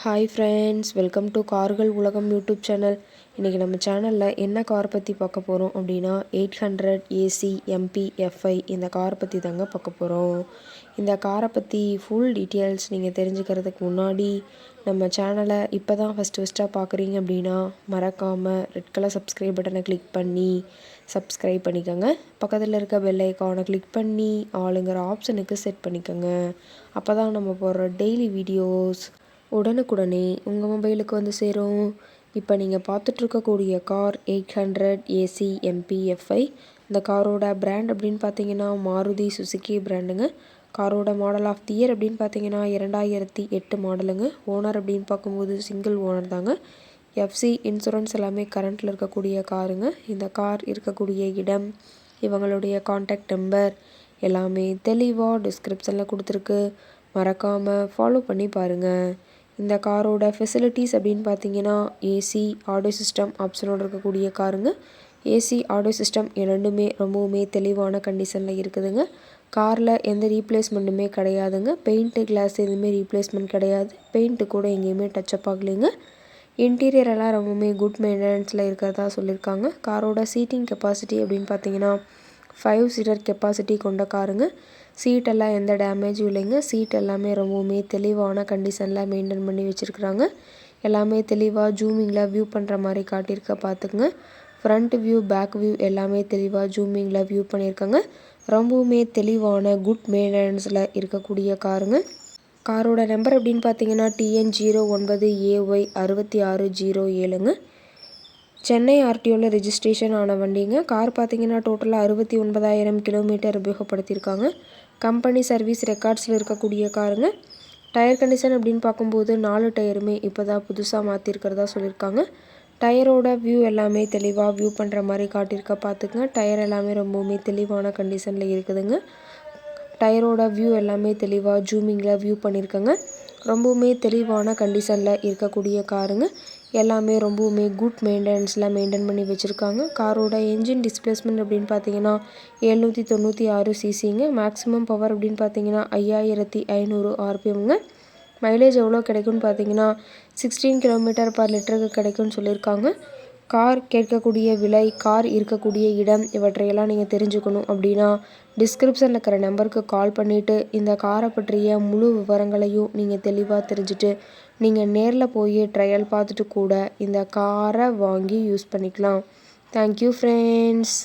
Hi friends, welcome to கார்கள் உலகம் YouTube channel. இன்றைக்கி நம்ம சேனலில் என்ன கார் பற்றி பார்க்க போகிறோம் அப்படின்னா 800 ஏசி எம்பி எஃப்ஐ இந்த காரை பற்றி தாங்க பார்க்க போகிறோம். இந்த காரை பற்றி ஃபுல் டீட்டெயில்ஸ் நீங்கள் தெரிஞ்சுக்கிறதுக்கு முன்னாடி நம்ம சேனலை இப்போ தான் ஃபஸ்ட்டாக பார்க்குறீங்க அப்படின்னா மறக்காமல் ரெட் கலர் சப்ஸ்கிரைப் பட்டனை கிளிக் பண்ணி சப்ஸ்கிரைப் பண்ணிக்கோங்க. பக்கத்தில் இருக்க பெல் ஐக்கானை கிளிக் பண்ணி ஆளுங்கிற ஆப்ஷனுக்கு செட் பண்ணிக்கோங்க. அப்போ தான் நம்ம போடுற டெய்லி வீடியோஸ் உடனுக்குடனே உங்கள் மொபைலுக்கு வந்து சேரும். இப்போ நீங்கள் பார்த்துட்ருக்கக்கூடிய கார் 800 ஏசி எம்பி எஃப்ஐ. இந்த காரோட பிராண்ட் அப்படின்னு பார்த்தீங்கன்னா மாருதி சுசுகி பிராண்டுங்க. காரோட மாடல் ஆஃப் தி இயர் அப்படின்னு பார்த்தீங்கன்னா 2008 மாடலுங்க. ஓனர் அப்படின்னு பார்க்கும்போது சிங்கிள் ஓனர் தாங்க. எஃப்சி இன்சூரன்ஸ் எல்லாமே கரண்ட்டில் இருக்கக்கூடிய காருங்க. இந்த கார் இருக்கக்கூடிய இடம், இவங்களுடைய காண்டாக்ட் நம்பர் எல்லாமே தெளிவாக டிஸ்கிரிப்ஷனில் கொடுத்துருக்கு. மறக்காமல் ஃபாலோ பண்ணி பாருங்கள். இந்த காரோட ஃபெசிலிட்டிஸ் அப்படின்னு பார்த்தீங்கன்னா ஏசி ஆடியோ சிஸ்டம் ஆப்ஷனோடு இருக்கக்கூடிய காருங்க. ஏசி ஆடியோ சிஸ்டம் இரண்டுமே ரொம்பவுமே தெளிவான கண்டிஷனில் இருக்குதுங்க. காரில் எந்த ரீப்ளேஸ்மெண்ட்டுமே கிடையாதுங்க. பெயிண்ட்டு கிளாஸ் எதுவுமே ரீப்ளேஸ்மெண்ட் கிடையாது. பெயிண்ட்டு கூட எங்கேயுமே டச்சப் ஆகலைங்க. இன்டீரியர் எல்லாம் ரொம்பவுமே குட் மெயின்டெனன்ஸில் இருக்கிறதா சொல்லியிருக்காங்க. காரோட சீட்டிங் கெப்பாசிட்டி அப்படின்னு பார்த்தீங்கன்னா 5 சீட்டர் கெப்பாசிட்டி கொண்ட காருங்க. சீட்டெல்லாம் எந்த டேமேஜும் இல்லைங்க. சீட் எல்லாமே ரொம்பவுமே தெளிவான கண்டிஷனில் மெயின்டைன் பண்ணி வச்சுருக்குறாங்க. எல்லாமே தெளிவாக ஜூமிங்கில் வியூ பண்ணுற மாதிரி காட்டியிருக்க பார்த்துக்குங்க. ஃப்ரண்ட் வியூ பேக் வியூ எல்லாமே தெளிவாக ஜூமிங்கில் வியூ பண்ணியிருக்காங்க. ரொம்பவுமே தெளிவான குட் மெயின்டெனன்ஸில் இருக்கக்கூடிய காருங்க. காரோட நம்பர் அப்படின்னு பார்த்தீங்கன்னா TN09AY 6607ங்க. சென்னை ஆர்டிஓவில் ரெஜிஸ்ட்ரேஷன் ஆன வண்டிங்க. கார் பார்த்தீங்கன்னா டோட்டலாக 69,000 கிலோமீட்டர் உபயோகப்படுத்தியிருக்காங்க. கம்பெனி சர்வீஸ் ரெக்கார்ட்ஸில் இருக்கக்கூடிய காருங்க. டயர் கண்டிஷன் அப்படின்னு பார்க்கும்போது 4 டயருமே இப்போ தான் புதுசாக மாற்றிருக்கிறதா சொல்லியிருக்காங்க. டயரோட வியூ எல்லாமே தெளிவாக வியூ பண்ணுற மாதிரி காட்டியிருக்க பார்த்துக்குங்க. டயர் எல்லாமே ரொம்பவுமே தெளிவான கண்டிஷனில் இருக்குதுங்க. டயரோட வியூ எல்லாமே தெளிவாக ஜூமிங்கில் வியூ பண்ணியிருக்கங்க. ரொம்பவுமே தெளிவான கண்டிஷனில் இருக்கக்கூடிய காருங்க. எல்லாமே ரொம்பவுமே குட் மெயின்டெனன்ஸில் மெயின்டைன் பண்ணி வச்சுருக்காங்க. காரோட என்ஜின் டிஸ்பிளேஸ்மெண்ட் அப்படின்னு பார்த்தீங்கன்னா 796 சிசிங்க. மேக்ஸிமம் பவர் அப்படின்னு பார்த்தீங்கன்னா 5500 ஆர்பிஎம்ங்க. மைலேஜ் எவ்வளோ கிடைக்கும்னு பார்த்தீங்கன்னா 16 km/லிட்டருக்கு கிடைக்கும்னு சொல்லியிருக்காங்க. கார் கேட்கக்கூடிய விலை, கார் இருக்கக்கூடிய இடம் இவற்றையெல்லாம் நீங்கள் தெரிஞ்சுக்கணும் அப்படின்னா டிஸ்கிரிப்ஷனில் இருக்கிற நம்பருக்கு கால் பண்ணிவிட்டு இந்த காரை பற்றிய முழு விவரங்களையும் நீங்கள் தெளிவாக தெரிஞ்சுட்டு நீங்கள் நேரில் போய் ட்ரையல் பார்த்துட்டு கூட இந்த காரை வாங்கி யூஸ் பண்ணிக்கலாம். Thank you friends.